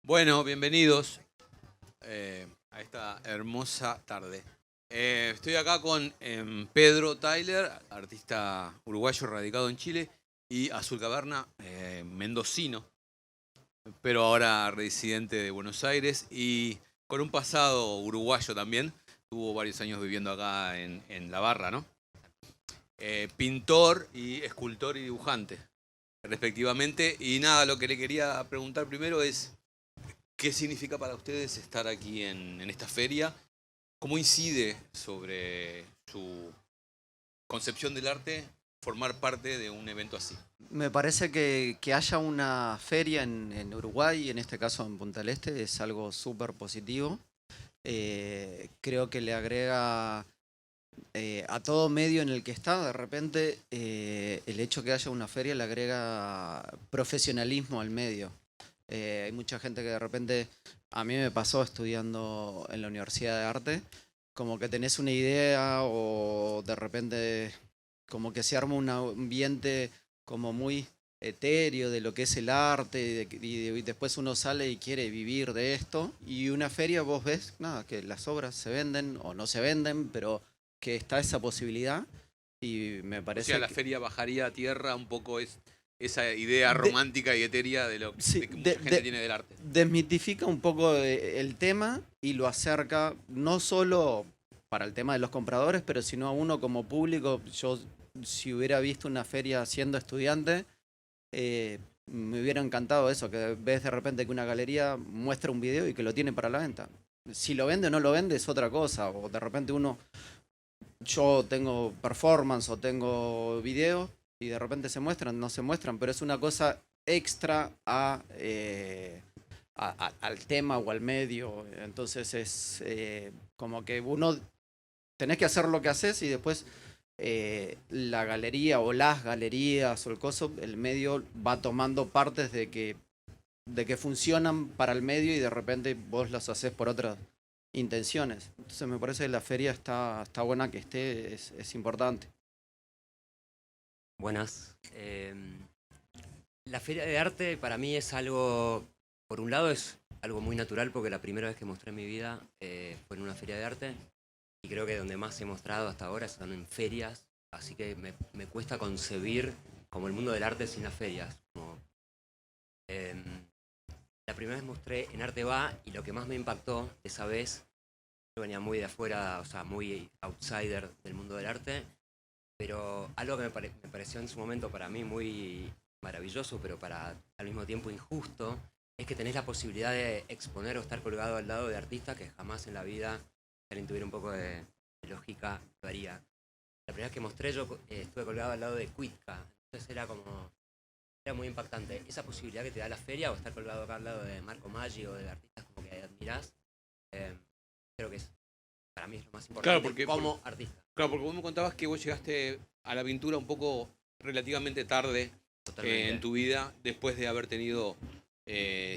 Bueno, bienvenidos a esta hermosa tarde. Estoy acá con Pedro Tyler, artista uruguayo radicado en Chile, y Azul Caverna, mendocino, pero ahora residente de Buenos Aires y con un pasado uruguayo también. Tuvo varios años viviendo acá en La Barra, ¿no? Pintor y escultor y dibujante, respectivamente. Y nada, lo que le quería preguntar primero es, ¿qué significa para ustedes estar aquí en esta feria? ¿Cómo incide sobre su concepción del arte formar parte de un evento así? Me parece que haya una feria en Uruguay, en este caso en Punta del Este, es algo súper positivo. Creo que le agrega a todo medio en el que está, de repente el hecho que haya una feria le agrega profesionalismo al medio. Hay mucha gente que de repente, a mí me pasó estudiando en la Universidad de Arte, como que tenés una idea o de repente como que se arma un ambiente como muy etéreo de lo que es el arte y después uno sale y quiere vivir de esto y una feria vos ves, nada, que las obras se venden o no se venden, pero que está esa posibilidad y me O sea, parece la que feria bajaría a tierra un poco esa idea de- romántica y etérea sí, de que mucha gente tiene del arte. desmitifica un poco el tema y lo acerca no solo para el tema de los compradores, pero sino a uno como público. Yo, si hubiera visto una feria siendo estudiante, me hubiera encantado eso, que ves de repente que una galería muestra un video y que lo tiene para la venta. Si lo vende o no lo vende es otra cosa, o de repente yo tengo performance o tengo video y de repente se muestran, no se muestran, pero es una cosa extra al tema o al medio. Entonces es como que uno tenés que hacer lo que haces y después la galería o las galerías o el coso, el medio va tomando partes de que funcionan para el medio y de repente vos las haces por otras intenciones. Entonces me parece que la feria está buena que esté, es importante. Buenas. La feria de arte para mí es algo, por un lado es algo muy natural porque la primera vez que mostré mi vida fue en una feria de arte y creo que donde más he mostrado hasta ahora son en ferias, así que me cuesta concebir como el mundo del arte sin las ferias. Em, la primera vez mostré en Arte Va y lo que más me impactó esa vez, yo venía muy de afuera, o sea, muy outsider del mundo del arte, pero algo que me pareció en su momento para mí muy maravilloso, pero al mismo tiempo injusto, es que tenés la posibilidad de exponer o estar colgado al lado de artistas que jamás en la vida, si alguien tuviera un poco de lógica, lo haría. La primera vez que mostré yo estuve colgado al lado de Cuitca, entonces era muy impactante. Esa posibilidad que te da la feria o estar colgado acá al lado de Marco Maggi o de artistas como que admirás, eh, creo que para mí es lo más Claro, importante como artista. claro, porque vos me contabas que vos llegaste a la pintura un poco relativamente tarde en Totalmente. tu vida, después de haber tenido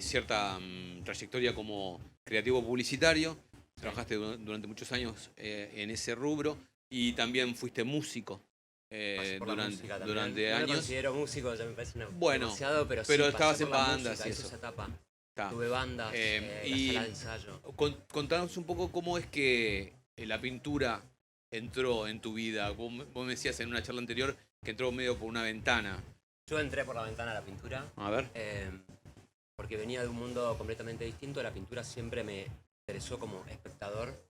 cierta trayectoria como creativo publicitario. Sí. Trabajaste durante muchos años en ese rubro y también fuiste músico Pasé por la música también. durante No me años. considero músico, ya me parece Bueno, demasiado, pero sí, pero pasé estabas por en la bandas música, y hice eso. esa etapa. Está. Tuve bandas, la sala Y de ensayo. contanos un poco cómo es que la pintura entró en tu vida. Vos me decías en una charla anterior que entró medio por una ventana. Yo entré por la ventana a la pintura, A ver. porque venía de un mundo completamente distinto. La pintura siempre me interesó como espectador.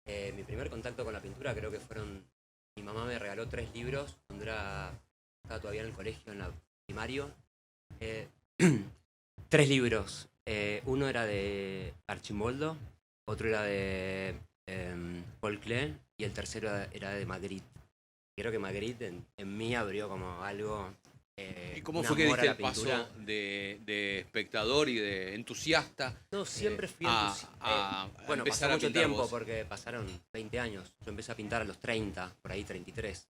Mi primer contacto con la pintura creo que fueron... Mi mamá me regaló 3 libros cuando estaba todavía en el colegio, en la primario. Eh, 3 libros. Uno era de Archimoldo, otro era de Paul Klee y el tercero era de Magritte. Creo que Magritte en mí abrió como algo, ¿Y cómo un fue que amor a diste la el pintura. paso de espectador y de entusiasta No, siempre fui a bueno, pasó empezar a mucho pintar tiempo vos? porque pasaron 20 años. Yo empecé a pintar a los 30, por ahí 33.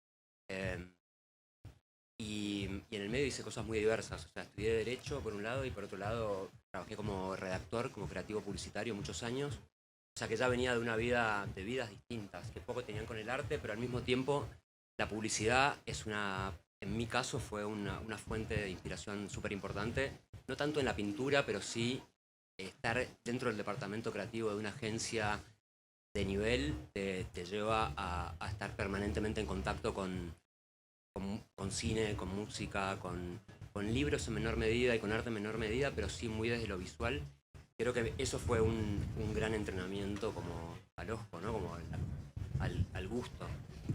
Eh, y en el medio hice cosas muy diversas. O sea, estudié Derecho por un lado y por otro lado trabajé como redactor, como creativo publicitario muchos años. O sea que ya venía de una vida, de vidas distintas, que poco tenían con el arte, pero al mismo tiempo la publicidad en mi caso fue una fuente de inspiración súper importante. No tanto en la pintura, pero sí estar dentro del departamento creativo de una agencia de nivel te lleva a estar permanentemente en contacto con cine, con música, con libros en menor medida y con arte en menor medida, pero sí muy desde lo visual. Creo que eso fue un gran entrenamiento como al ojo, ¿no? Como al gusto.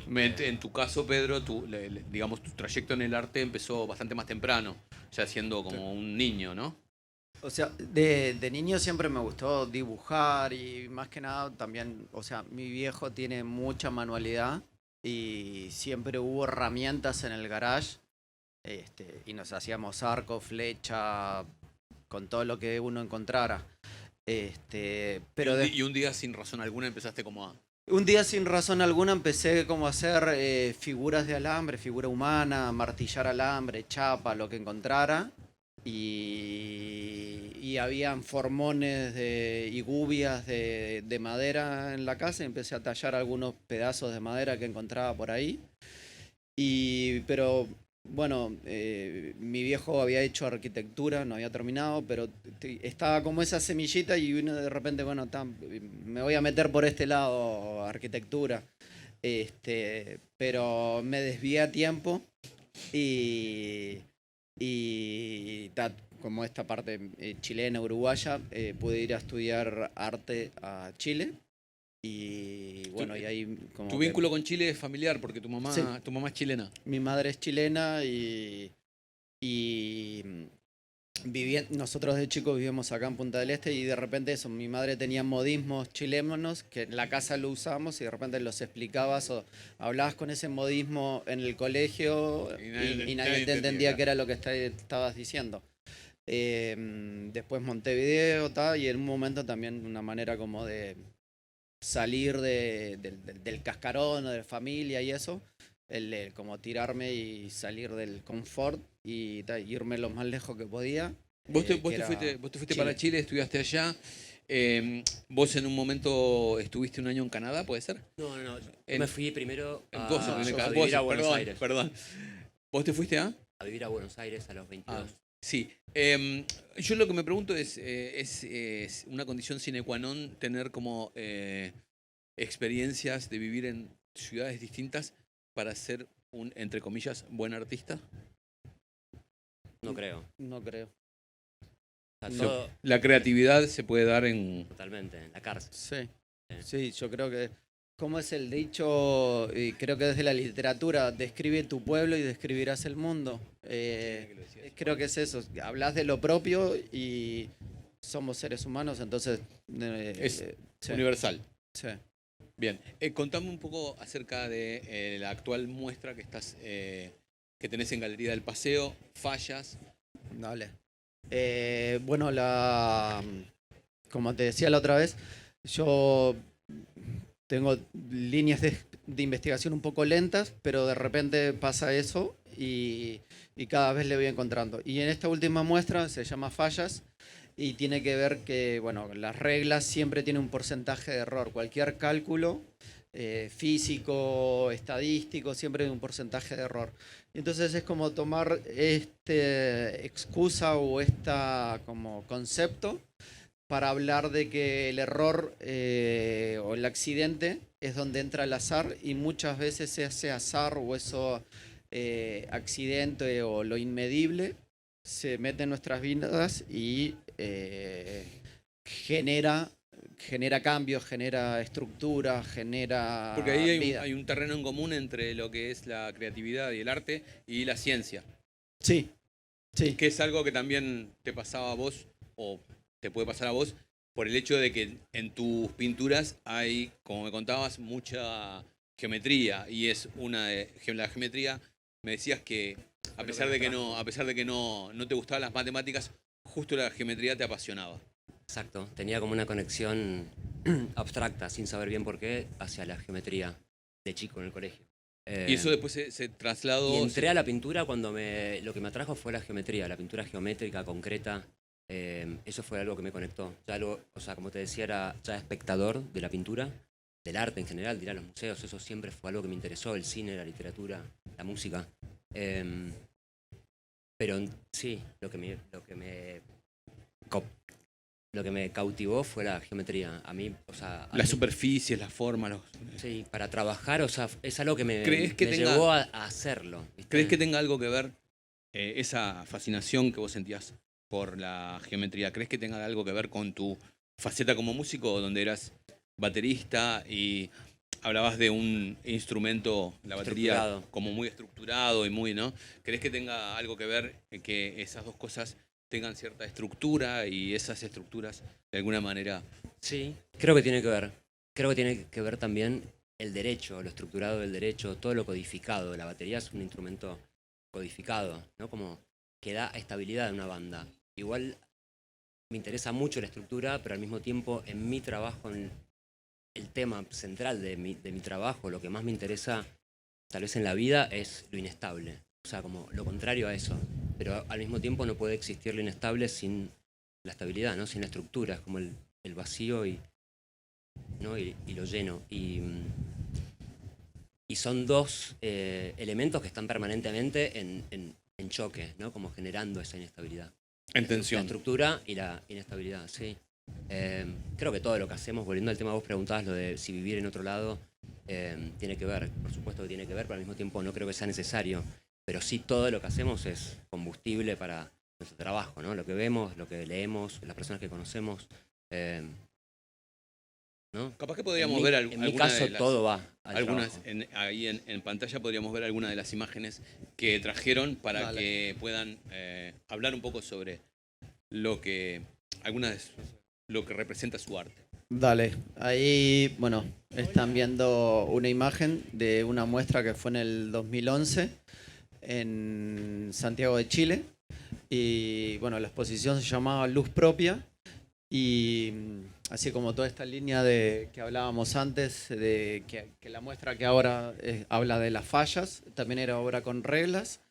En tu caso, Pedro, digamos, tu trayecto en el arte empezó bastante más temprano, ya siendo como un niño, ¿no? O sea, de niño siempre me gustó dibujar y más que nada también, o sea, mi viejo tiene mucha manualidad y siempre hubo herramientas en el garage, y nos hacíamos arco, flecha, con todo lo que uno encontrara. Pero Y un día sin razón alguna empezaste como a... un día sin razón alguna empecé como a hacer figuras de alambre, figura humana, martillar alambre, chapa, lo que encontrara. Y habían formones y gubias de madera en la casa y empecé a tallar algunos pedazos de madera que encontraba por ahí. Pero bueno, mi viejo había hecho arquitectura, no había terminado, pero estaba como esa semillita y uno de repente, bueno, me voy a meter por este lado, arquitectura. Pero me desvié a tiempo y, como esta parte chilena, uruguaya, pude ir a estudiar arte a Chile. Y bueno, y ahí como Tu que vínculo con Chile es familiar porque sí, tu mamá es chilena. mi madre es chilena y nosotros de chicos vivíamos acá en Punta del Este y de repente eso, mi madre tenía modismos chilenos que en la casa lo usábamos y de repente los explicabas o hablabas con ese modismo en el colegio y nadie te entendía qué era lo que estabas diciendo. Después Montevideo y en un momento también una manera como de salir del cascarón o de la familia y eso, como tirarme y salir del confort y irme lo más lejos que podía. Vos te fuiste para Chile, estudiaste allá. Vos en un momento estuviste un año en Canadá, ¿puede ser? No. Yo me fui primero A vivir a Buenos Aires. Perdón. ¿Vos te fuiste a? A vivir a Buenos Aires a los 22. Sí. Yo lo que me pregunto es una condición sine qua non tener como experiencias de vivir en ciudades distintas para ser un, entre comillas, buen artista. No creo. No creo. O sea, todo, La creatividad se puede dar en... totalmente, en la cárcel. Sí, yo creo que, como es el dicho, y creo que desde la literatura, describe tu pueblo y describirás el mundo. Creo que es eso, hablas de lo propio y somos seres humanos, entonces... es sí, universal. sí. Bien, contame un poco acerca de la actual muestra que que tenés en Galería del Paseo, Fallas. Dale. Bueno, como te decía la otra vez, yo tengo líneas de investigación un poco lentas, pero de repente pasa eso y cada vez le voy encontrando. Y en esta última muestra se llama Fallas y tiene que ver que, bueno, las reglas siempre tienen un porcentaje de error. Cualquier cálculo físico, estadístico, siempre hay un porcentaje de error. Entonces es como tomar excusa o como concepto para hablar de que el error o el accidente es donde entra el azar y muchas veces ese azar o eso accidente o lo inmedible se mete en nuestras vidas y genera cambios, genera estructura, genera Porque ahí vida. hay un terreno en común entre lo que es la creatividad y el arte y la ciencia. Sí, sí. Que es algo que también te pasaba a vos, o te puede pasar a vos, por el hecho de que en tus pinturas hay, como me contabas, mucha geometría. Y es la geometría, me decías que a pesar de que no te gustaban las matemáticas, justo la geometría te apasionaba. Exacto, tenía como una conexión abstracta, sin saber bien por qué, hacia la geometría de chico en el colegio. Y eso después se trasladó... Y entré a la pintura cuando lo que me atrajo fue la geometría, la pintura geométrica, concreta. Eso fue algo que me conectó. O sea, como te decía, era ya espectador de la pintura, del arte en general, de ir a los museos. Eso siempre fue algo que me interesó, el cine, la literatura, la música. Pero sí, lo que me lo que me cautivó fue la geometría. A mí, o sea, Las superficies, las formas. sí, para trabajar, o sea, es algo que me ¿Crees llevó a hacerlo. ¿Viste? ¿Crees que tenga algo que ver esa fascinación que vos sentías por la geometría? ¿Crees que tenga algo que ver con tu faceta como músico, donde eras baterista y hablabas de un instrumento, la batería, Estructurado. como muy estructurado y muy, ¿no? ¿Crees que tenga algo que ver que esas dos cosas tengan cierta estructura y esas estructuras de alguna manera? Sí, creo que tiene que ver. Creo que tiene que ver también el derecho, lo estructurado del derecho, todo lo codificado. La batería es un instrumento codificado, ¿no? Como que da estabilidad a una banda. Igual me interesa mucho la estructura, pero al mismo tiempo en mi trabajo, en el tema central de mi trabajo, lo que más me interesa tal vez en la vida es lo inestable. O sea, como lo contrario a eso. Pero al mismo tiempo no puede existir lo inestable sin la estabilidad, ¿no? Sin la estructura. Es como el vacío ¿no? y lo lleno. Y son dos elementos que están permanentemente en choque, ¿no? Como generando esa inestabilidad. En La tensión. estructura y la inestabilidad, sí. Creo que todo lo que hacemos, volviendo al tema que vos preguntabas, lo de si vivir en otro lado, tiene que ver, por supuesto que tiene que ver, pero al mismo tiempo no creo que sea necesario. Pero sí todo lo que hacemos es combustible para nuestro trabajo, ¿no? Lo que vemos, lo que leemos, las personas que conocemos. ¿No? Capaz que podríamos en ver en mi alguna caso de las... todo va al Algunas, trabajo. ahí en pantalla podríamos ver algunas de las imágenes que trajeron para Dale. que puedan hablar un poco sobre lo que lo que representa su arte. Dale, ahí, bueno, están viendo una imagen de una muestra que fue en el 2011 en Santiago de Chile. Y bueno, la exposición se llamaba Luz Propia. Y así como toda esta línea de que hablábamos antes, de que la muestra que ahora habla de las fallas, también era obra con reglas.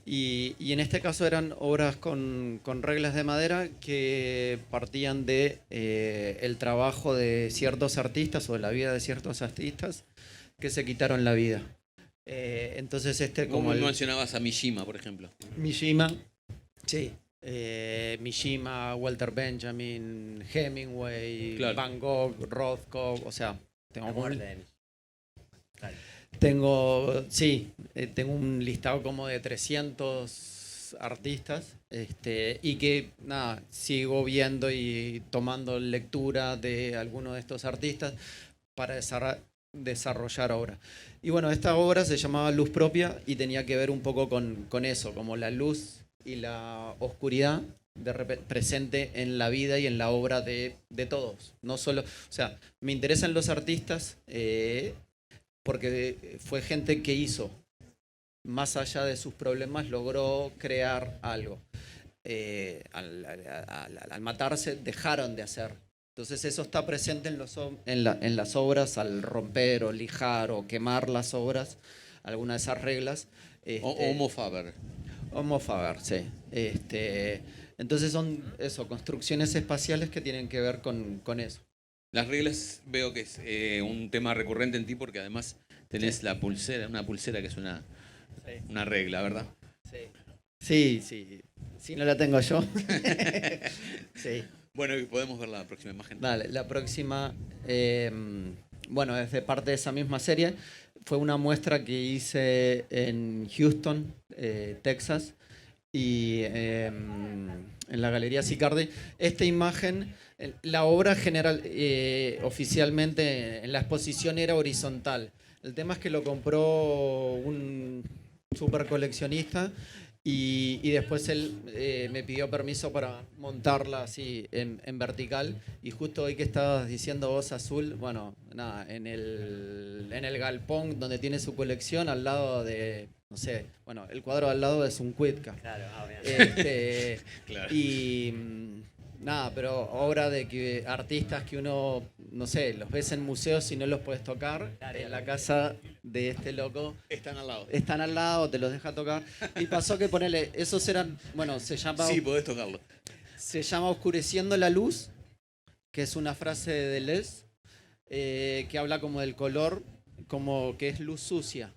Y en este caso eran obras con reglas de madera que partían de el trabajo de ciertos artistas o de la vida de ciertos artistas que se quitaron la vida. Entonces Como como el mencionabas a Mishima, por ejemplo. Mishima, sí, Mishima, Walter Benjamin, Hemingway, Claro. Van Gogh, Rothko, o sea, tengo La como muerte de Claro. tengo un listado como de 300 artistas, y que nada, sigo viendo y tomando lectura de algunos de estos artistas para desarrollar obra. Y bueno, esta obra se llamaba Luz Propia y tenía que ver un poco con eso, como la luz y la oscuridad presente en la vida y en la obra de todos. No solo, o sea, me interesan los artistas porque fue gente que hizo, más allá de sus problemas, logró crear algo. Al matarse, dejaron de hacer. Entonces eso está presente en las obras, al romper o lijar o quemar las obras, algunas de esas reglas. Homo Faber. Homo Faber, sí. Entonces son eso, construcciones espaciales que tienen que ver con eso. Las reglas veo que es un tema recurrente en ti porque además tenés la pulsera, una pulsera que es una regla, ¿verdad? Sí. Si no la tengo yo. Sí. Bueno, y podemos ver la próxima imagen. Dale, la próxima, bueno, es de parte de esa misma serie. Fue una muestra que hice en Houston, Texas, y en la Galería Sicardi. Esta imagen, la obra general, oficialmente en la exposición era horizontal. El tema es que lo compró un super coleccionista y después él me pidió permiso para montarla así en vertical. Y justo hoy que estabas diciendo vos, Azul, bueno, nada, en el galpón donde tiene su colección, al lado de, no sé, bueno, el cuadro al lado es un Cuitca. Claro, Claro. Y nada, pero obra de que artistas que uno, no sé, los ves en museos y no los puedes tocar, Claro, en la casa de este loco Están al lado. están al lado, te los deja tocar. Y pasó que ponele, esos eran, bueno, se llama podés tocarlo. Oscureciendo la luz, que es una frase de Deleuze, que habla como del color, como que es luz sucia.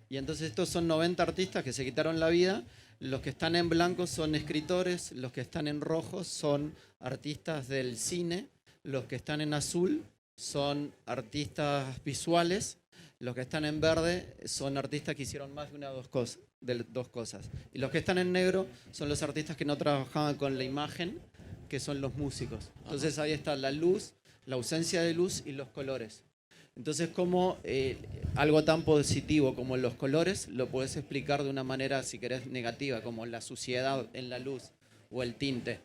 Y entonces estos son 90 artistas que se quitaron la vida Los que están en blanco son escritores, los que están en rojo son artistas del cine, los que están en azul son artistas visuales, los que están en verde son artistas que hicieron más de dos cosas. Y los que están en negro son los artistas que no trabajaban con la imagen, que son los músicos. Entonces ahí está la luz, la ausencia de luz y los colores. Entonces, como algo tan positivo como los colores, lo puedes explicar de una manera, si querés, negativa, como la suciedad en la luz o el tinte.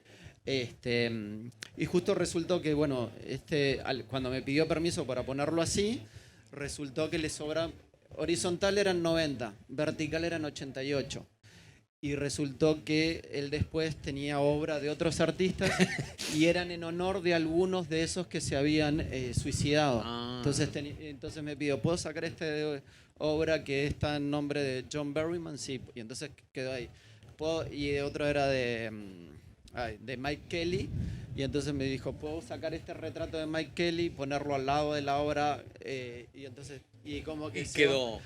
Y justo resultó que, bueno, cuando me pidió permiso para ponerlo así, resultó que le sobra, horizontal eran 90, vertical eran 88. Y resultó que él después tenía obra de otros artistas y eran en honor de algunos de esos que se habían suicidado. Entonces me pidió, ¿puedo sacar esta obra que está en nombre de John Berryman? Sí, y entonces quedó ahí. Y otro era de Mike Kelly, y entonces me dijo, ¿puedo sacar este retrato de Mike Kelly, ponerlo al lado de la obra? Y entonces, y como que... Y quedó...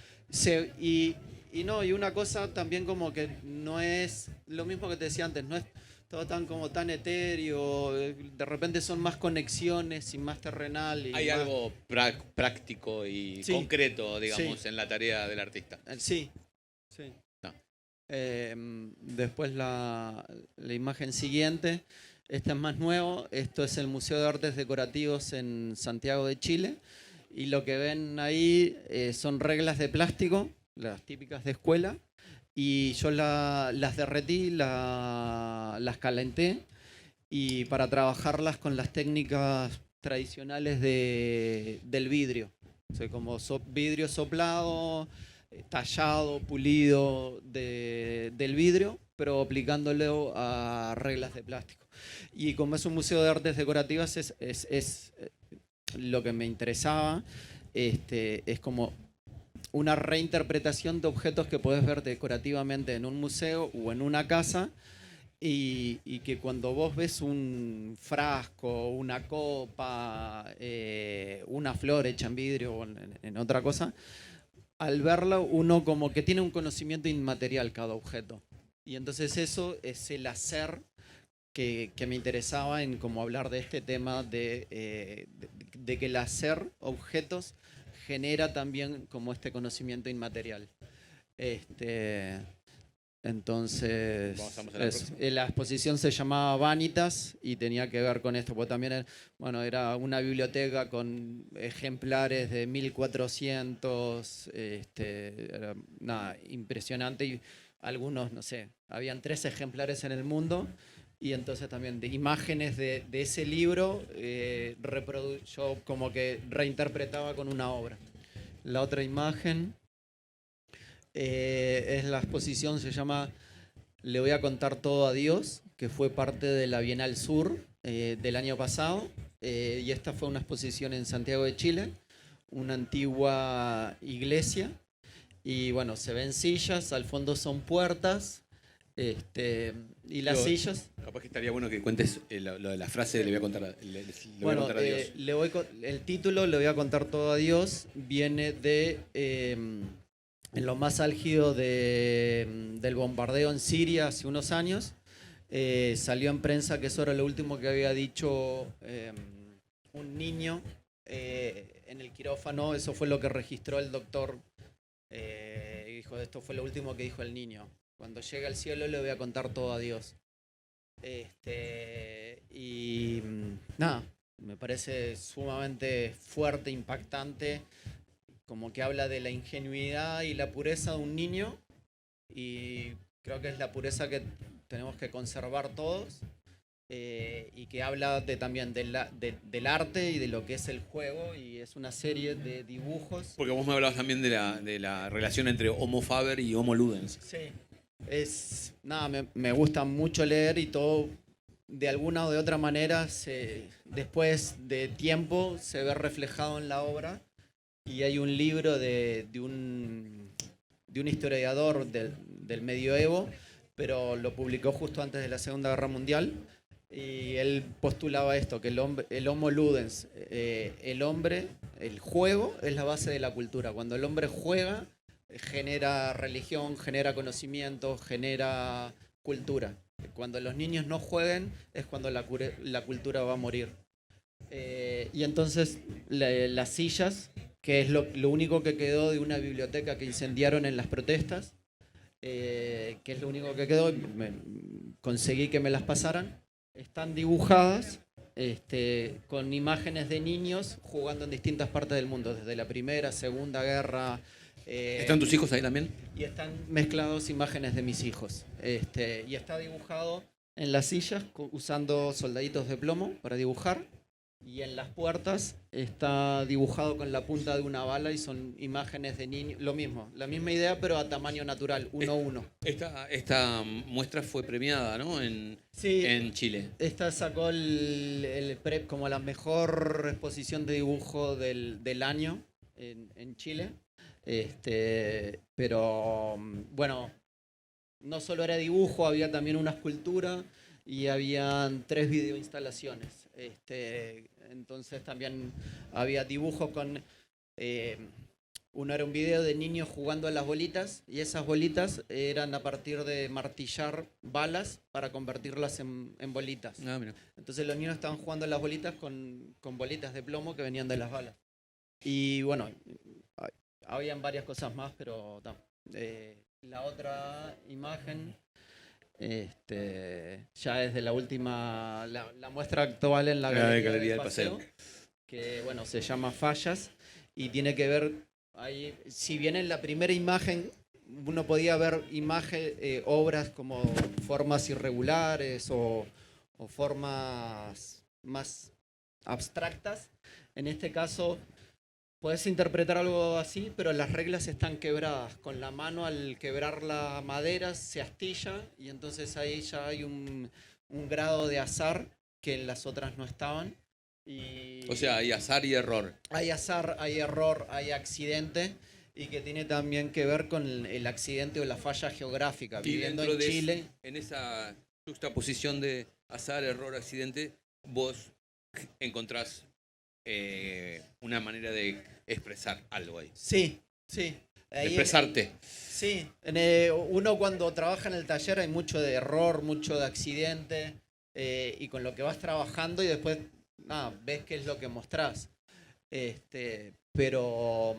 Y una cosa también como que no es lo mismo que te decía antes, no es todo tan etéreo, de repente son más conexiones y más terrenal. Hay algo práctico y concreto, digamos, en la tarea del artista. Sí. No. Después la imagen siguiente, esta es más nuevo, esto es el Museo de Artes Decorativos en Santiago de Chile, y lo que ven ahí son reglas de plástico, las típicas de escuela, y yo las derretí, las calenté, y para trabajarlas con las técnicas tradicionales del vidrio. O sea, como vidrio soplado, tallado, pulido del vidrio, pero aplicándolo a reglas de plástico. Y como es un museo de artes decorativas, es lo que me interesaba, es como una reinterpretación de objetos que podés ver decorativamente en un museo o en una casa, y que cuando vos ves un frasco, una copa, una flor hecha en vidrio o en otra cosa, al verlo uno como que tiene un conocimiento inmaterial cada objeto. Y entonces eso es el hacer que me interesaba en como hablar de este tema de que el hacer objetos genera también como este conocimiento inmaterial. Entonces, la exposición se llamaba Vanitas y tenía que ver con esto, porque también era una biblioteca con ejemplares de 1400, era nada, impresionante, y algunos, no sé, habían 3 ejemplares en el mundo, y entonces también de imágenes de ese libro yo como que reinterpretaba con una obra. La otra imagen es la exposición, se llama Le voy a contar todo a Dios, que fue parte de la Bienal Sur del año pasado, y esta fue una exposición en Santiago de Chile, una antigua iglesia, y bueno, se ven sillas, al fondo son puertas, y las sillas... Capaz que estaría bueno que cuentes lo de la frase de le voy a contar, voy a contar a Dios. El título, Le voy a contar todo a Dios, viene de... en lo más álgido del bombardeo en Siria hace unos años, salió en prensa que eso era lo último que había dicho un niño en el quirófano. Eso fue lo que registró el doctor. Dijo, esto fue lo último que dijo el niño. Cuando llegue al cielo le voy a contar todo a Dios. Y nada, me parece sumamente fuerte, impactante, como que habla de la ingenuidad y la pureza de un niño, y creo que es la pureza que tenemos que conservar todos, y que habla también del arte y de lo que es el juego, y es una serie de dibujos. Porque vos me hablabas también de la relación entre Homo Faber y Homo Ludens. Sí, me gusta mucho leer, y todo de alguna o de otra manera después de tiempo se ve reflejado en la obra. Y hay un libro de un historiador del medioevo, pero lo publicó justo antes de la Segunda Guerra Mundial, y él postulaba esto, que el Homo Ludens, el juego es la base de la cultura. Cuando el hombre juega, genera religión, genera conocimiento, genera cultura. Cuando los niños no jueguen es cuando la cultura va a morir. Y entonces las sillas, que es lo único que quedó de una biblioteca que incendiaron en las protestas, que es lo único que quedó, conseguí que me las pasaran, están dibujadas con imágenes de niños jugando en distintas partes del mundo, desde la Primera, Segunda Guerra. ¿Están tus hijos ahí también? Y están mezclados imágenes de mis hijos. Y está dibujado en las sillas usando soldaditos de plomo para dibujar. Y en las puertas está dibujado con la punta de una bala y son imágenes de niños. Lo mismo, la misma idea, pero a tamaño natural, 1:1. Esta muestra fue premiada, ¿no? Sí, en Chile. esta sacó el PREP como la mejor exposición de dibujo del año en Chile. Pero bueno, no solo era dibujo, había también una escultura y habían 3 videoinstalaciones. Entonces también había dibujos con... uno era un video de niños jugando a las bolitas y esas bolitas eran a partir de martillar balas para convertirlas en bolitas. Ah, mira. Entonces los niños estaban jugando a las bolitas con bolitas de plomo que venían de las balas. Y bueno, habían varias cosas más, pero la otra imagen ya es de la última, la muestra actual en la Galería del Paseo, que bueno, se llama Fallas y tiene que ver, ahí, si bien en la primera imagen uno podía ver obras como formas irregulares o formas más abstractas, en este caso puedes interpretar algo así, pero las reglas están quebradas. Con la mano, al quebrar la madera, se astilla y entonces ahí ya hay un grado de azar que en las otras no estaban. O sea, hay azar y error. Hay azar, hay error, hay accidente y que tiene también que ver con el accidente o la falla geográfica. Y viviendo dentro en Chile. En esa juxtaposición de azar, error, accidente, vos encontrás una manera de expresar algo ahí. Sí, sí. Ahí Expresarte. Sí. Uno cuando trabaja en el taller hay mucho de error, mucho de accidente, y con lo que vas trabajando y después ves qué es lo que mostrás. Pero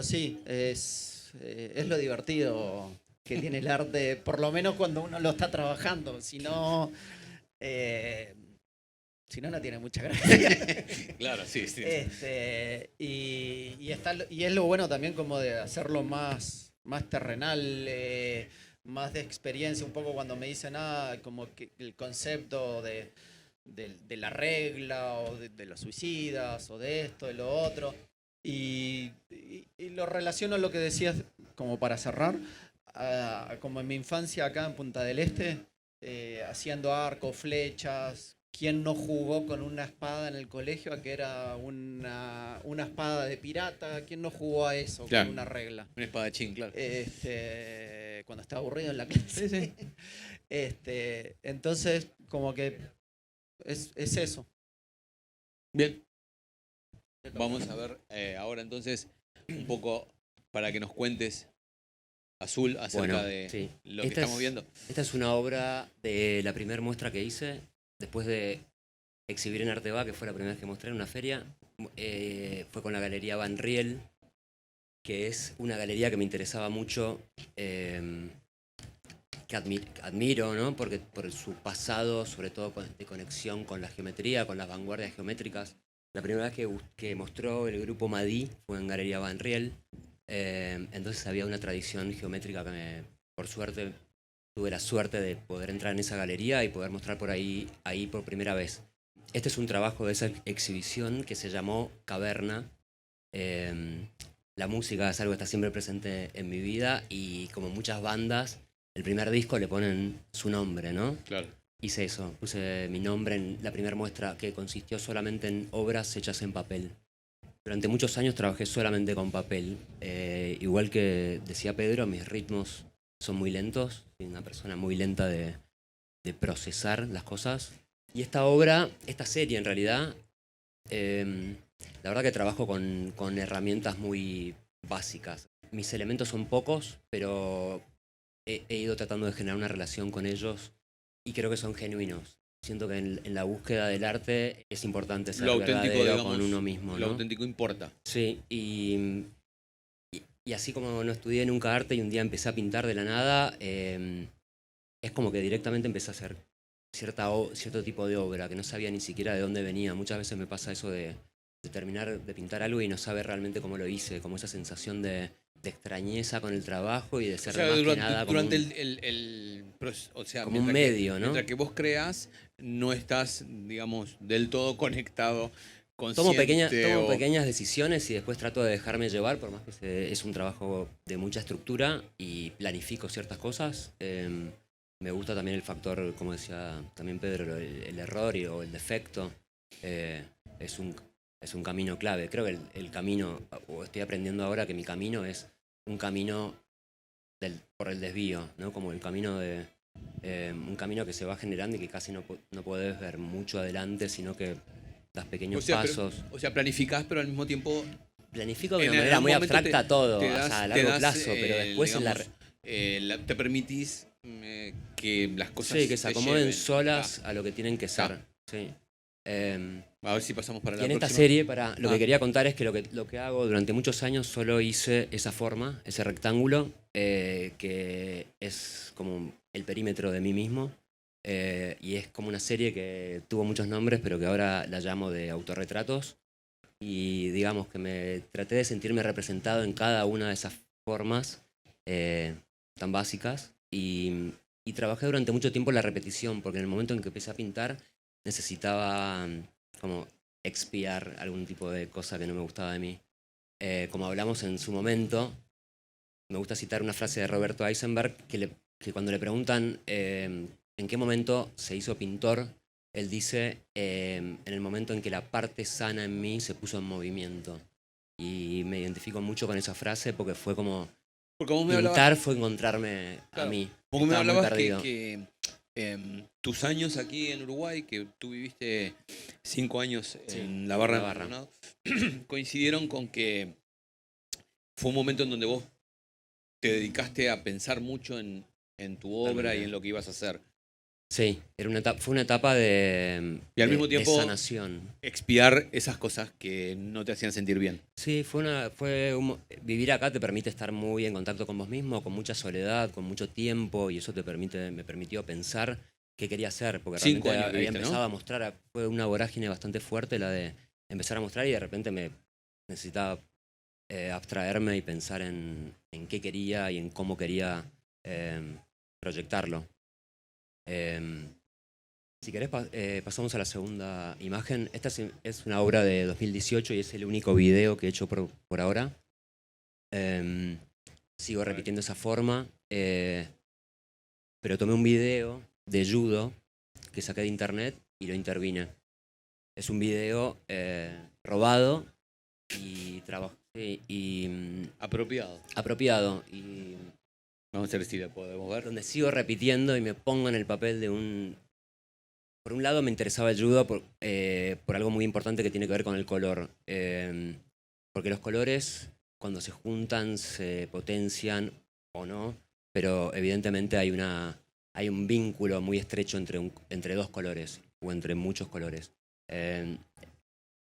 sí, es lo divertido que tiene el arte, por lo menos cuando uno lo está trabajando. Si no, no tiene mucha gracia. Claro, sí. Y es lo bueno también como de hacerlo más terrenal, más de experiencia, un poco cuando me dicen como que el concepto de la regla o de los suicidas o de esto, de lo otro. Y lo relaciono a lo que decías, como para cerrar, como en mi infancia acá en Punta del Este, haciendo arco, flechas. ¿Quién no jugó con una espada en el colegio a que era una espada de pirata? ¿Quién no jugó a eso, claro, con una regla? Un espadachín, claro. Cuando está aburrido en la clase. Sí. Entonces, como que es eso. Bien. Vamos a ver ahora entonces un poco para que nos cuentes, Azul, acerca de lo que estamos viendo. Esta es una obra de la primera muestra que hice después de exhibir en Arteba, que fue la primera vez que mostré en una feria. Fue con la Galería Van Riel, que es una galería que me interesaba mucho, que admiro, ¿no? Por su pasado, sobre todo de conexión con la geometría, con las vanguardias geométricas. La primera vez que mostró el grupo Madí fue en Galería Van Riel. Entonces había una tradición geométrica que por suerte tuve la suerte de poder entrar en esa galería y poder mostrar por ahí por primera vez. Este es un trabajo de esa exhibición que se llamó Caverna. La música es algo que está siempre presente en mi vida y como muchas bandas, el primer disco le ponen su nombre, ¿no? Claro. Hice eso, puse mi nombre en la primera muestra que consistió solamente en obras hechas en papel. Durante muchos años trabajé solamente con papel. Igual que decía Pedro, mis ritmos son muy lentos. Soy una persona muy lenta de procesar las cosas. Y esta serie en realidad, la verdad que trabajo con herramientas muy básicas. mis elementos son pocos, pero he ido tratando de generar una relación con ellos y creo que son genuinos. Siento que en la búsqueda del arte es importante ser Lo auténtico, verdadero digamos, con uno mismo, lo ¿no? auténtico importa. Sí, y así como no estudié nunca arte y un día empecé a pintar de la nada, es como que directamente empecé a hacer cierto tipo de obra que no sabía ni siquiera de dónde venía. Muchas veces me pasa eso de terminar de pintar algo y no saber realmente cómo lo hice, como esa sensación de extrañeza con el trabajo y de O ser sea, más que durante, nada durante o sea, como un mientras que, medio, ¿no? mientras que vos creas, no estás, digamos, del todo conectado, Tomo consciente o... pequeñas decisiones y después trato de dejarme llevar, por más que es un trabajo de mucha estructura y planifico ciertas cosas. Me gusta también el factor, como decía también Pedro, el error o el defecto. eh, es un camino clave. Creo que el camino, o estoy aprendiendo ahora que mi camino es un camino por el desvío, ¿no? Como el camino un camino que se va generando y que casi no podés ver mucho adelante, sino que das pequeños pasos. O sea, planificás, pero al mismo tiempo Planifico de en una manera algún muy momento abstracta todo, te o sea, a te largo plazo, pero después digamos, te permitís que las cosas sí, que se te acomoden lleven. solas a lo que tienen que ser. Está. Sí. Em, A ver si pasamos para y la en esta próxima. serie, lo Ah. que quería contar es que lo que hago durante muchos años solo hice esa forma, ese rectángulo, que es como el perímetro de mí mismo. Y es como una serie que tuvo muchos nombres, pero que ahora la llamo de autorretratos. Y digamos que me traté de sentirme representado en cada una de esas formas tan básicas. Y trabajé durante mucho tiempo la repetición, porque en el momento en que empecé a pintar necesitaba como expiar algún tipo de cosa que no me gustaba de mí. Como hablamos en su momento, me gusta citar una frase de Roberto Eisenberg que cuando le preguntan en qué momento se hizo pintor, él dice en el momento en que la parte sana en mí se puso en movimiento. Y me identifico mucho con esa frase porque fue como Porque vos me pintar hablabas, fue encontrarme a claro, mí. vos me Estaba muy hablabas perdido. que tus años aquí en Uruguay, que tú viviste 5 años Sí, en la Barra La de Barra. Maldonado, coincidieron con que fue un momento en donde vos te dedicaste a pensar mucho en tu obra Totalmente. y en lo que ibas a hacer. Sí, fue una etapa Y al mismo de tiempo sanación. expiar esas cosas que no te hacían sentir bien. Sí, vivir acá te permite estar muy en contacto con vos mismo, con mucha soledad, con mucho tiempo, y eso me permitió pensar qué quería hacer, porque 5 realmente años había viviste, empezado ¿no? a mostrar, fue una vorágine bastante fuerte la de empezar a mostrar y de repente me necesitaba abstraerme y pensar en qué quería y en cómo quería proyectarlo. Em, Si querés, pasamos a la segunda imagen. Esta es una obra de 2018 y es el único video que he hecho por ahora. Sigo repitiendo esa forma, pero tomé un video de judo que saqué de internet y lo intervine. Es un video robado y, Apropiado. apropiado y Vamos a ver si lo podemos ver. donde sigo repitiendo y me pongo en el papel de un... Por un lado me interesaba el judo por algo muy importante que tiene que ver con el color. Porque los colores, cuando se juntan, se potencian o no, pero evidentemente hay un vínculo muy estrecho entre dos colores o entre muchos colores. Eh,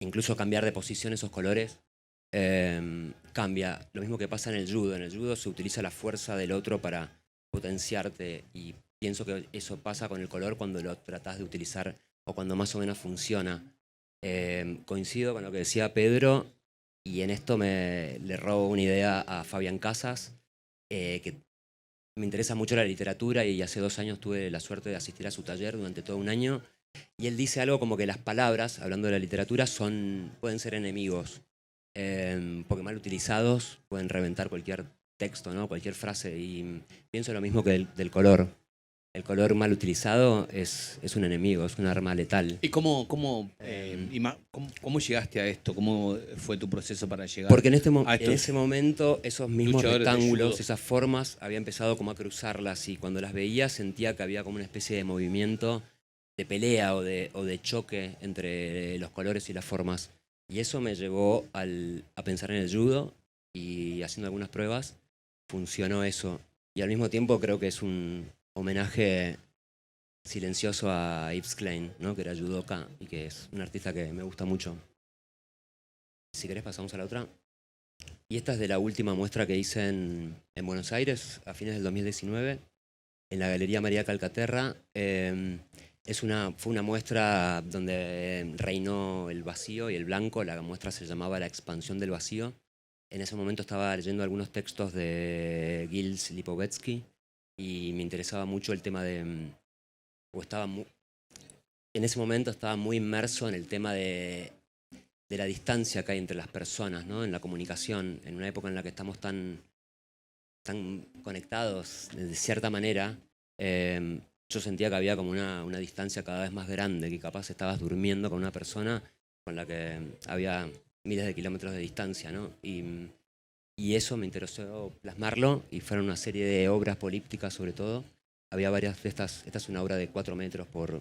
Incluso cambiar de posición esos colores cambia. Lo mismo que pasa en el judo. En el judo se utiliza la fuerza del otro para potenciarte y pienso que eso pasa con el color cuando lo tratás de utilizar o cuando más o menos funciona. Coincido con lo que decía Pedro y en esto le robo una idea a Fabián Casas, que me interesa mucho la literatura y hace 2 años tuve la suerte de asistir a su taller durante todo un año. Y él dice algo como que las palabras, hablando de la literatura, pueden ser enemigos, porque mal utilizados pueden reventar cualquier texto, ¿no? Cualquier frase. Y pienso lo mismo que del color. El color mal utilizado es un enemigo, es un arma letal. ¿Y cómo llegaste a esto? ¿Cómo fue tu proceso para llegar Porque en a en ese momento esos mismos luchadores de rectángulos, judo? esas formas, había empezado como a cruzarlas y cuando las veía sentía que había como una especie de movimiento de pelea o de choque entre los colores y las formas. Y eso me llevó a pensar en el judo y haciendo algunas pruebas funcionó eso. Y al mismo tiempo creo que es un homenaje silencioso a Yves Klein, ¿no? Que era judoka y que es un artista que me gusta mucho. Si querés pasamos a la otra. Y esta es de la última muestra que hice en Buenos Aires a fines del 2019, en la Galería María Calcaterra. Fue una muestra donde reinó el vacío y el blanco. La muestra se llamaba La expansión del vacío. En ese momento estaba leyendo algunos textos de Gilles Lipovetsky y me interesaba mucho el tema de... en ese momento estaba muy inmerso en el tema de la distancia que hay entre las personas, ¿no? En la comunicación, en una época en la que estamos tan conectados de cierta manera. Yo sentía que había como una distancia cada vez más grande, que capaz estabas durmiendo con una persona con la que había miles de kilómetros de distancia, ¿no? Y eso me interesó plasmarlo, y fueron una serie de obras polípticas sobre todo. Había varias de estas. Esta es una obra de 4 metros por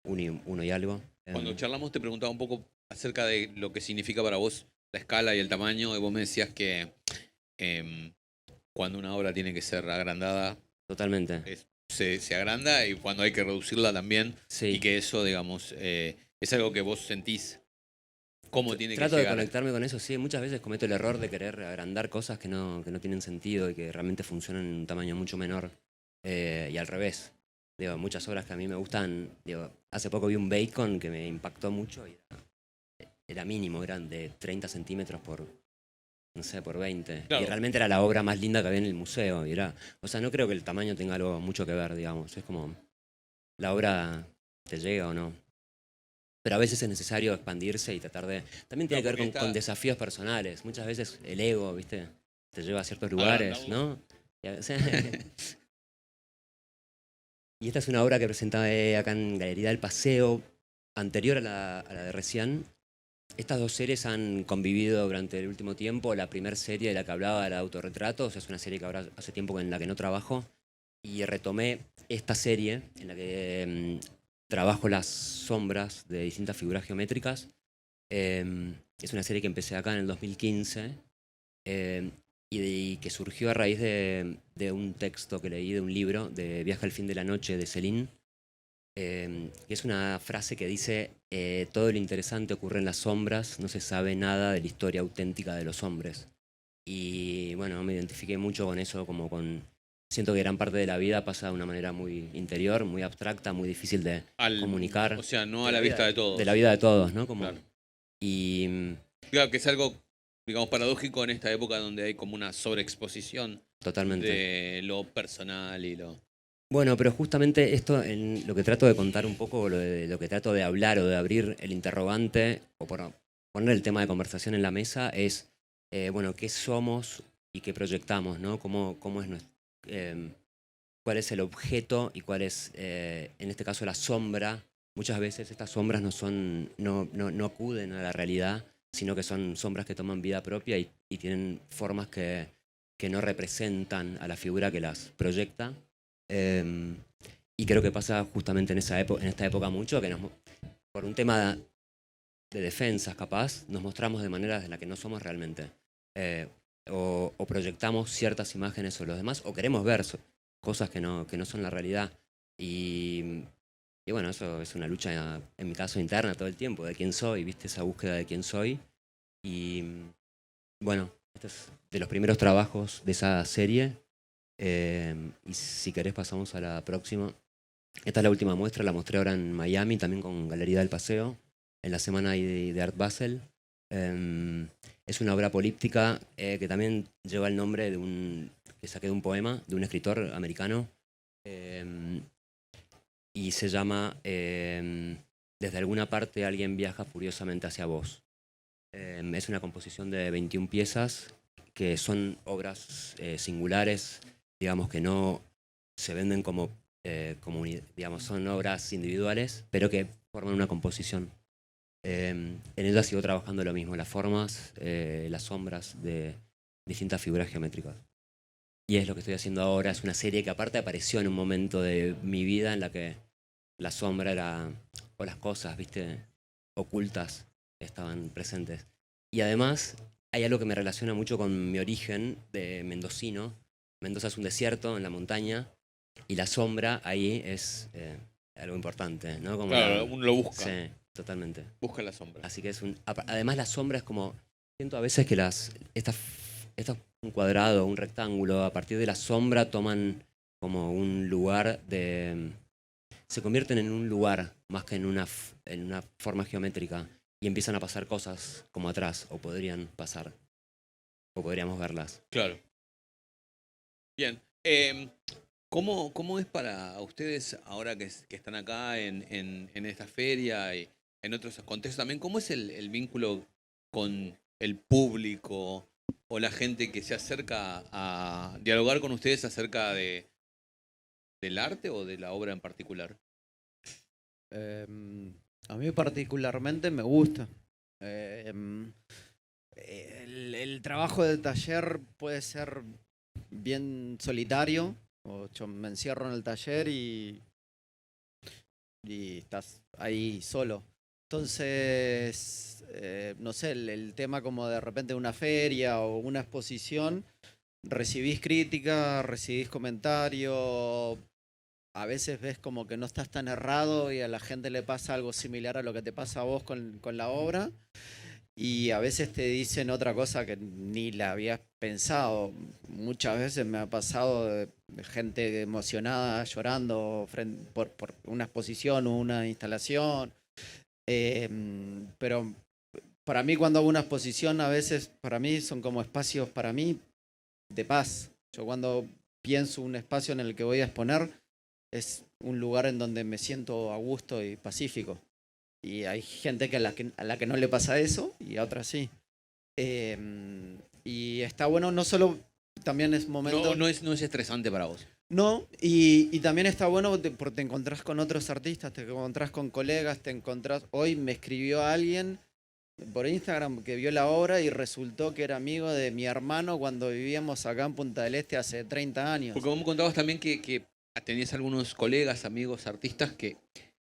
uno y algo. Cuando charlamos te preguntaba un poco acerca de lo que significa para vos la escala y el tamaño, y vos me decías que cuando una obra tiene que ser agrandada, Totalmente. se agranda, y cuando hay que reducirla también, Sí. y que eso, digamos, es algo que vos sentís. ¿Cómo tiene que llegar? Trato de conectarme con eso, sí. Muchas veces cometo el error de querer agrandar cosas que no tienen sentido y que realmente funcionan en un tamaño mucho menor. Y al revés. Digo, muchas obras que a mí me gustan. Digo, hace poco vi un Bacon que me impactó mucho y era mínimo, eran de 30 centímetros por, no sé, por 20. Claro. Y realmente era la obra más linda que había en el museo. O sea, no creo que el tamaño tenga algo mucho que ver, digamos. Es como, la obra te llega o no. Pero a veces es necesario expandirse y tratar de... También tiene que ver con desafíos personales. Muchas veces el ego, ¿viste? Te lleva a ciertos lugares, ¿no? Y esta es una obra que presenté acá en Galería del Paseo, anterior a la de recién. Estas dos series han convivido durante el último tiempo. La primera serie de la que hablaba era Autorretratos, es una serie que ahora hace tiempo en la que no trabajo. Y retomé esta serie en la que trabajo las sombras de distintas figuras geométricas. Es una serie que empecé acá en el 2015 y que surgió a raíz de un texto que leí de un libro de Viaje al fin de la noche de Céline, que es una frase que dice: todo lo interesante ocurre en las sombras, no se sabe nada de la historia auténtica de los hombres. Y bueno, me identifiqué mucho con eso, siento que gran parte de la vida pasa de una manera muy interior, muy abstracta, muy difícil de comunicar. O sea, no a la vista de todos. De la vida de todos, ¿no? Claro. Y claro, que es algo, digamos, paradójico en esta época donde hay como una sobreexposición totalmente. de lo personal y lo... Bueno, pero justamente esto, en lo que trato de contar un poco, lo que trato de hablar o de abrir el interrogante, o poner el tema de conversación en la mesa, es, bueno, qué somos y qué proyectamos, ¿no? Cómo es cuál es el objeto y cuál es, en este caso, la sombra. Muchas veces estas sombras no acuden a la realidad, sino que son sombras que toman vida propia y tienen formas que no representan a la figura que las proyecta. Y creo que pasa justamente en esta época mucho, que por un tema de defensas, capaz, nos mostramos de maneras de las que no somos realmente. O proyectamos ciertas imágenes sobre los demás, o queremos ver cosas que no son la realidad. Y bueno, eso es una lucha, en mi caso, interna todo el tiempo, de quién soy, ¿viste? Esa búsqueda de quién soy. Y bueno, este es de los primeros trabajos de esa serie. Y si querés pasamos a la próxima. Esta es la última muestra, la mostré ahora en Miami, también con Galería del Paseo, en la semana de Art Basel. Es una obra políptica que también lleva el nombre que saqué de un poema de un escritor americano, y se llama Desde alguna parte alguien viaja furiosamente hacia vos. Es una composición de 21 piezas que son obras singulares, digamos, que no se venden como digamos, son obras individuales, pero que forman una composición. En ella sigo trabajando lo mismo, las formas, las sombras de distintas figuras geométricas. Y es lo que estoy haciendo ahora. Es una serie que aparte apareció en un momento de mi vida en la que la sombra era, o las cosas, ¿viste?, ocultas, estaban presentes. Y además hay algo que me relaciona mucho con mi origen de mendocino. Mendoza es un desierto en la montaña y la sombra ahí es algo importante, ¿no? Como Claro, uno lo busca. Sí, totalmente. Busca la sombra. Así que además la sombra es como, siento a veces que un cuadrado, un rectángulo, a partir de la sombra toman como un lugar se convierten en un lugar más que en una forma geométrica y empiezan a pasar cosas como atrás, o podrían pasar, o podríamos verlas. Claro. Bien. ¿Cómo es para ustedes, ahora que están acá en esta feria y en otros contextos también, cómo es el vínculo con el público o la gente que se acerca a dialogar con ustedes acerca del arte o de la obra en particular? A mí particularmente me gusta. El trabajo del taller puede ser bien solitario, o yo me encierro en el taller y estás ahí solo. Entonces, no sé, el tema como de repente una feria o una exposición, recibís crítica, recibís comentarios, a veces ves como que no estás tan errado y a la gente le pasa algo similar a lo que te pasa a vos con la obra. Y a veces te dicen otra cosa que ni la habías pensado. Muchas veces me ha pasado de gente emocionada, llorando por una exposición o una instalación. Pero para mí cuando hago una exposición, a veces para mí son como espacios para mí de paz. Yo cuando pienso un espacio en el que voy a exponer, es un lugar en donde me siento a gusto y pacífico. Y hay gente a la que no le pasa eso y a otras sí. Y está bueno, no solo también es momento... No es estresante para vos. No, y también está bueno porque te encontrás con otros artistas, te encontrás con colegas, te encontrás... Hoy me escribió alguien por Instagram que vio la obra y resultó que era amigo de mi hermano cuando vivíamos acá en Punta del Este hace 30 años. Porque vos me contabas también que tenías algunos colegas, amigos, artistas que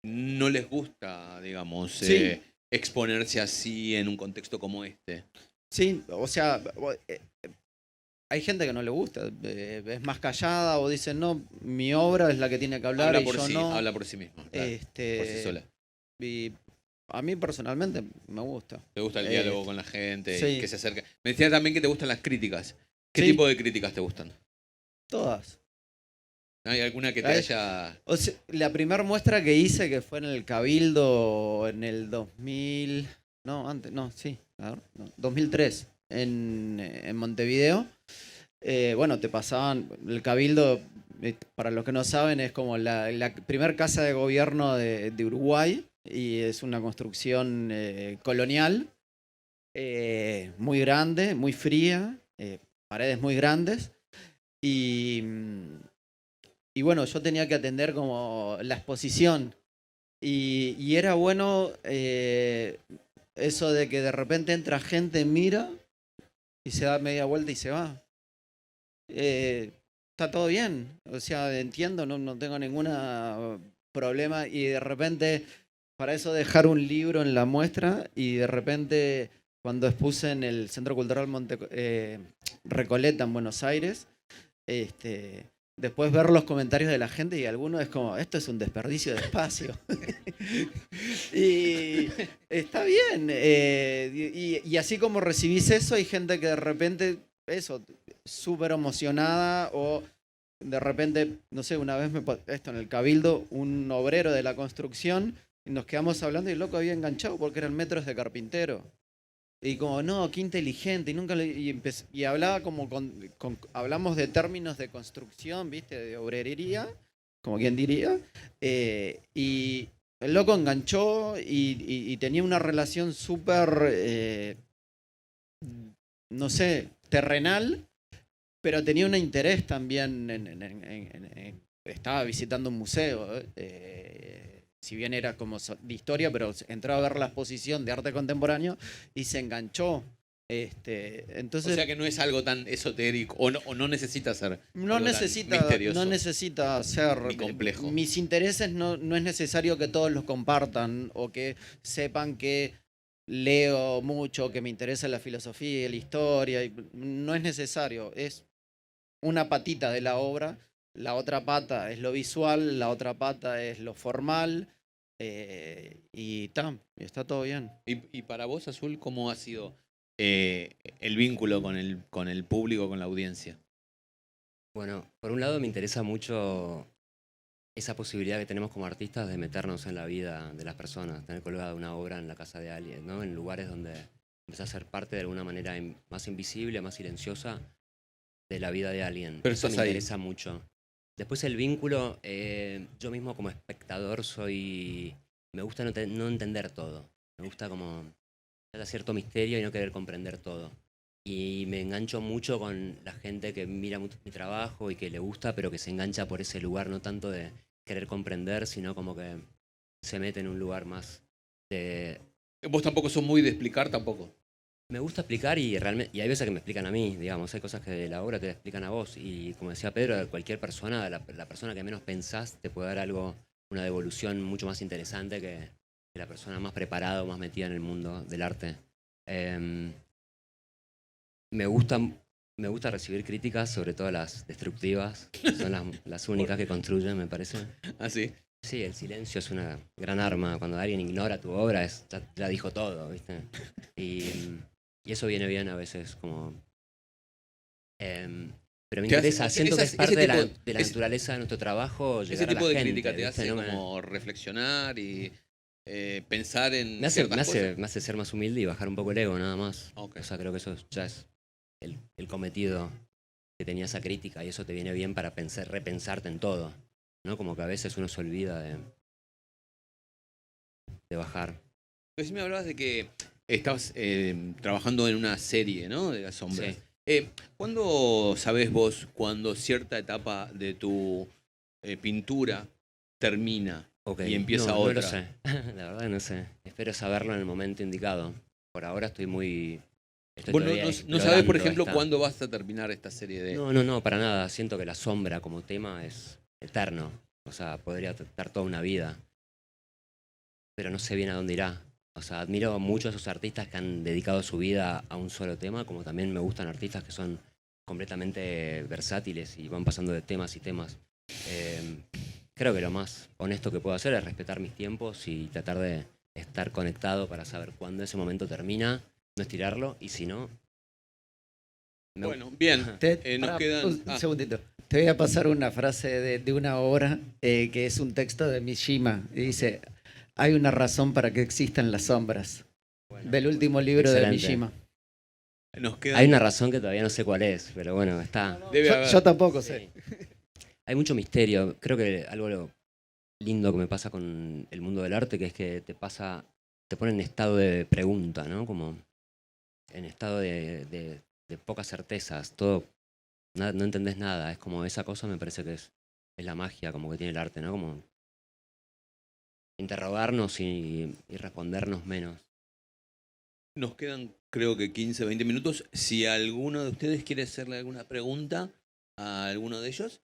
no les gusta, digamos, Sí. exponerse así en un contexto como este. Sí, o sea, hay gente que no le gusta, es más callada o dicen, no, mi obra es la que tiene que hablar y yo no. Habla por sí mismo, claro, por sí sola. Y a mí personalmente me gusta. Te gusta el diálogo con la gente, sí. y que se acerca. Me decías también que te gustan las críticas. ¿Qué Sí. tipo de críticas te gustan? Todas. ¿Hay alguna que te haya...? O sea, la primera muestra que hice, que fue en el Cabildo en el 2000... No, antes, no, sí, a ver, no, 2003, en Montevideo. Bueno, te pasaban... El Cabildo, para los que no saben, es como la primer casa de gobierno de Uruguay. Y es una construcción colonial, muy grande, muy fría, paredes muy grandes. Y bueno, yo tenía que atender como la exposición. Y era bueno eso de que de repente entra gente, mira, y se da media vuelta y se va. Está todo bien, o sea, entiendo, no tengo ningún problema. Y de repente, para eso dejar un libro en la muestra, y de repente cuando expuse en el Centro Cultural Recoleta en Buenos Aires, después ver los comentarios de la gente y algunos es como, esto es un desperdicio de espacio. Y está bien. Y así como recibís eso, hay gente que de repente, eso, súper emocionada o de repente, no sé, una vez esto en el Cabildo, un obrero de la construcción, y nos quedamos hablando y el loco había enganchado porque eran metros de carpintero. Y como, no, qué inteligente. Y nunca y hablaba como hablamos de términos de construcción, ¿viste? De obrería, como quien diría. Y el loco enganchó y tenía una relación súper, no sé, terrenal, pero tenía un interés también estaba visitando un museo. Si bien era como de historia, pero entró a ver la exposición de arte contemporáneo y se enganchó. Entonces, o sea que no es algo tan esotérico, o no necesita ser no necesita ser ni complejo. Mis intereses no es necesario que todos los compartan o que sepan que leo mucho, que me interesa la filosofía y la historia. No es necesario, es una patita de la obra, la otra pata es lo visual, la otra pata es lo formal, y está todo bien. Y para vos, Azul, ¿cómo ha sido el vínculo con el público, con la audiencia? Bueno, por un lado me interesa mucho esa posibilidad que tenemos como artistas de meternos en la vida de las personas, tener colgada una obra en la casa de alguien, ¿no? En lugares donde empezás a ser parte de alguna manera más invisible, más silenciosa de la vida de alguien. Pero Eso me estás ahí. interesa mucho. Después el vínculo, yo mismo como espectador me gusta no entender todo. Me gusta como haya cierto misterio y no querer comprender todo. Y me engancho mucho con la gente que mira mucho mi trabajo y que le gusta, pero que se engancha por ese lugar, no tanto de querer comprender, sino como que se mete en un lugar más de... Vos tampoco sos muy de explicar tampoco. Me gusta explicar y realmente, y hay veces que me explican a mí, digamos, hay cosas que de la obra te explican a vos. Y como decía Pedro, cualquier persona, la persona que menos pensás, te puede dar algo, una devolución mucho más interesante que la persona más preparada o más metida en el mundo del arte. Em, me gusta, me gusta recibir críticas, sobre todo las destructivas, que son las únicas que construyen, me parece. ¿Ah, sí? Sí, el silencio es una gran arma. Cuando alguien ignora tu obra, ya dijo todo, ¿viste? Y eso viene bien a veces, como... pero me Te hace- interesa, siento que es ese parte de tipo- la ese- naturaleza de nuestro trabajo Ese llegar a la tipo de gente, crítica te ¿viste? hace No como reflexionar y pensar en me hace, ciertas me hace, cosas. me hace ser más humilde y bajar un poco el ego, nada más. Ok. O sea, creo que eso ya es el cometido que tenía esa crítica y eso te viene bien para repensarte en todo, ¿no? Como que a veces uno se olvida de bajar. Recién me hablabas de que estabas trabajando en una serie, ¿no? De las sombras. Sí. ¿Cuándo sabés vos cuando cierta etapa de tu pintura termina Ok, y empieza no otra? lo sé. La verdad no sé. Espero saberlo en el momento indicado. Por ahora estoy Vos todavía no sabés, por explorando ejemplo, esta... cuándo vas a terminar esta serie de... No, para nada. Siento que la sombra como tema es eterno. O sea, podría estar toda una vida. Pero no sé bien a dónde irá. O sea, admiro mucho a esos artistas que han dedicado su vida a un solo tema, como también me gustan artistas que son completamente versátiles y van pasando de temas y temas. Eh, Creo que lo más honesto que puedo hacer es respetar mis tiempos y tratar de estar conectado para saber cuándo ese momento termina, no estirarlo, y si no... Bueno, bien. Nos Pará, quedan... un segundito. Te voy a pasar una frase de una obra, que es un texto de Mishima. Y dice, hay una razón para que existan las sombras. Bueno, Del último libro de excelente. Mishima. Nos quedan... Hay una razón que todavía no sé cuál es, pero bueno, está. Debe haber. Yo tampoco Sí. sé. Hay mucho misterio. Creo que algo lindo que me pasa con el mundo del arte, que es que te pone en estado de pregunta, ¿no? Como en estado de pocas certezas. Todo, no entendés nada. Es como esa cosa, me parece que es la magia como que tiene el arte, ¿no? Como interrogarnos y respondernos menos. Nos quedan, creo que 15, 20 minutos. Si alguno de ustedes quiere hacerle alguna pregunta a alguno de ellos.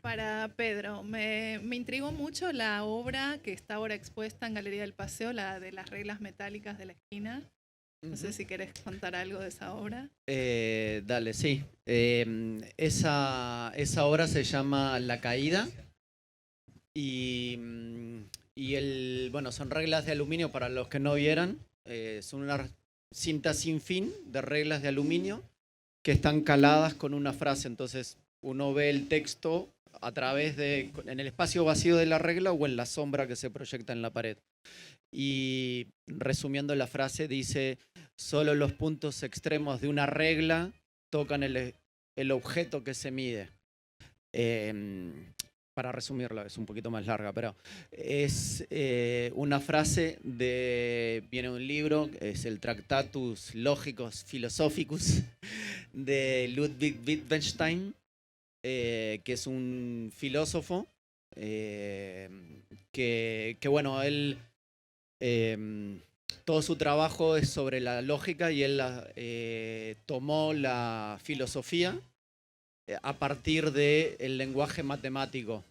Para Pedro, me intrigó mucho la obra que está ahora expuesta en Galería del Paseo, la de las reglas metálicas de la esquina. No sé si querés contar algo de esa obra. Dale, sí. Esa obra se llama La Caída y, bueno, son reglas de aluminio para los que no vieran. Son una cinta sin fin de reglas de aluminio que están caladas con una frase. Entonces uno ve el texto a través en el espacio vacío de la regla o en la sombra que se proyecta en la pared. Y resumiendo la frase dice, solo los puntos extremos de una regla tocan el objeto que se mide. Para resumirlo, es un poquito más larga, pero es una frase viene un libro, es el Tractatus Logicus Philosophicus de Ludwig Wittgenstein, que es un filósofo que bueno, él... todo su trabajo es sobre la lógica y él tomó la filosofía a partir del lenguaje matemático.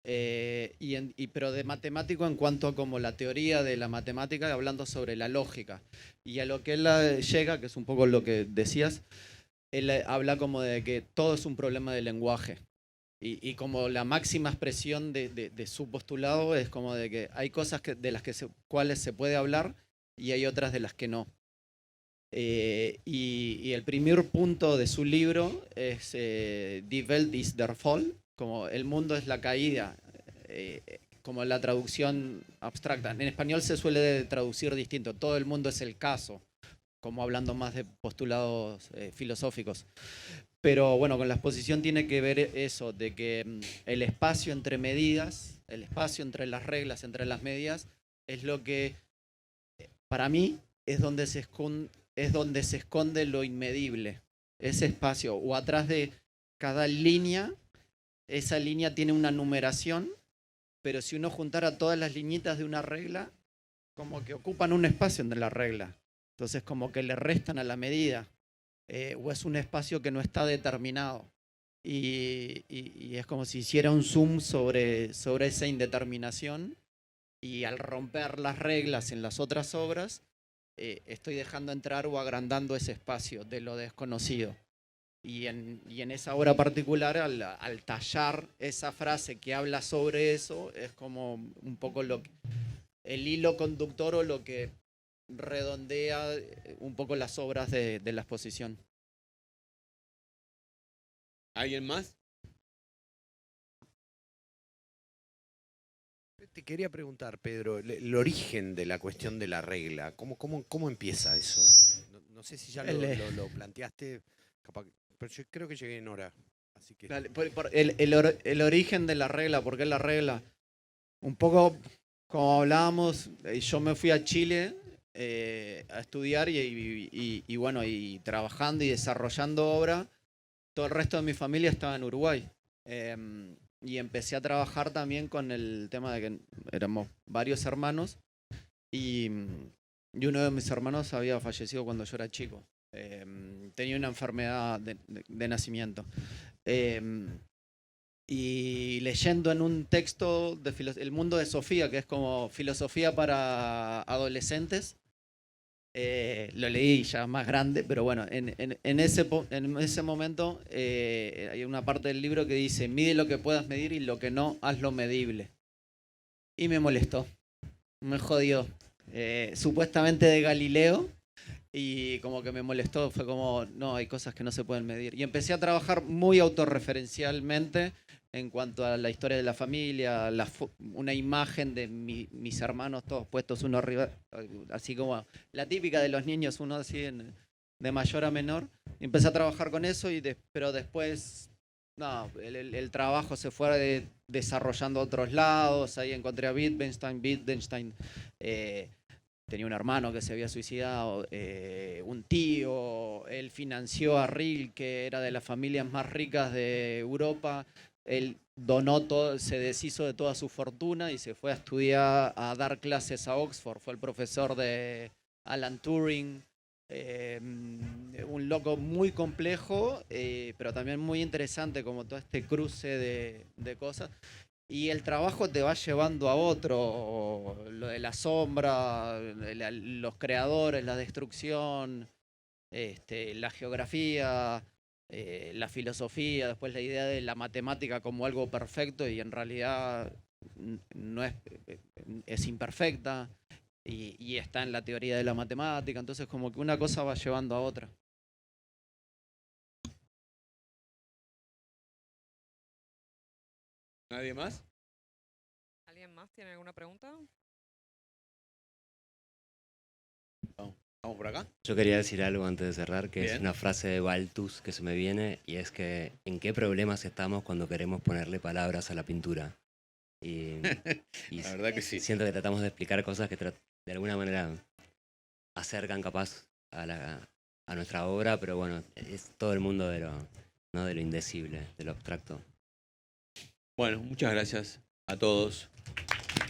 Pero de matemático en cuanto a como la teoría de la matemática, hablando sobre la lógica. Y a lo que él llega, que es un poco lo que decías, él habla como de que todo es un problema de lenguaje. Y como la máxima expresión de su postulado es como de que hay cosas de las cuales se puede hablar y hay otras de las que no. Y el primer punto de su libro es Die Welt ist der Fall, como el mundo es la caída, como la traducción abstracta. En español se suele traducir distinto, todo el mundo es el caso, como hablando más de postulados filosóficos. Pero bueno, con la exposición tiene que ver eso, de que el espacio entre medidas, el espacio entre las reglas, entre las medidas, es lo que, para mí, es donde se esconde lo inmedible. Ese espacio, o atrás de cada línea, esa línea tiene una numeración, pero si uno juntara todas las liñitas de una regla, como que ocupan un espacio entre la regla. Entonces como que le restan a la medida. O es un espacio que no está determinado. Y es como si hiciera un zoom sobre esa indeterminación, y al romper las reglas en las otras obras, estoy dejando entrar o agrandando ese espacio de lo desconocido. Y en esa obra particular, al tallar esa frase que habla sobre eso, es como un poco el hilo conductor o lo que redondea un poco las obras de la exposición. ¿Alguien más? Te quería preguntar, Pedro, el origen de la cuestión de la regla. ¿Cómo empieza eso? No sé si ya lo planteaste, capaz, pero yo creo que llegué en hora. Así que... El origen de la regla, ¿por qué la regla? Un poco como hablábamos, yo me fui a Chile a estudiar y bueno, y trabajando y desarrollando obra. Todo el resto de mi familia estaba en Uruguay. Y empecé a trabajar también con el tema de que éramos varios hermanos y uno de mis hermanos había fallecido cuando yo era chico. Tenía una enfermedad de nacimiento. Y leyendo en un texto de El mundo de Sofía, que es como filosofía para adolescentes, lo leí ya más grande, pero bueno, en ese momento hay una parte del libro que dice: mide lo que puedas medir y lo que no, hazlo medible. Y me molestó, me jodió. Supuestamente de Galileo, y como que me molestó, fue como, no, hay cosas que no se pueden medir. Y empecé a trabajar muy autorreferencialmente en cuanto a la historia de la familia, una imagen de mis hermanos todos puestos uno arriba, así como la típica de los niños, uno así de mayor a menor. Y empecé a trabajar con eso, pero después no, el trabajo se fue desarrollando a otros lados. Ahí encontré a Wittgenstein. Tenía un hermano que se había suicidado, un tío, él financió a Rilke, que era de las familias más ricas de Europa. Él donó todo, se deshizo de toda su fortuna y se fue a estudiar, a dar clases a Oxford. Fue el profesor de Alan Turing. Un loco muy complejo, pero también muy interesante, como todo este cruce de cosas. Y el trabajo te va llevando a otro, lo de la sombra, los creadores, la destrucción, la geografía, la filosofía, después la idea de la matemática como algo perfecto y en realidad no es imperfecta, y está en la teoría de la matemática. Entonces como que una cosa va llevando a otra. ¿Nadie más? ¿Alguien más tiene alguna pregunta? ¿Vamos por acá? Yo quería decir algo antes de cerrar, que Bien. es una frase de Balthus que se me viene, y es que ¿en qué problemas estamos cuando queremos ponerle palabras a la pintura? Y La verdad que sí. siento que tratamos de explicar cosas que de alguna manera acercan capaz a nuestra obra, pero bueno, es todo el mundo de lo indecible, de lo abstracto. Bueno, muchas gracias a todos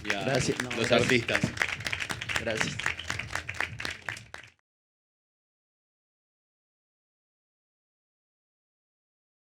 y a Gracias. No, los gracias. artistas. Gracias.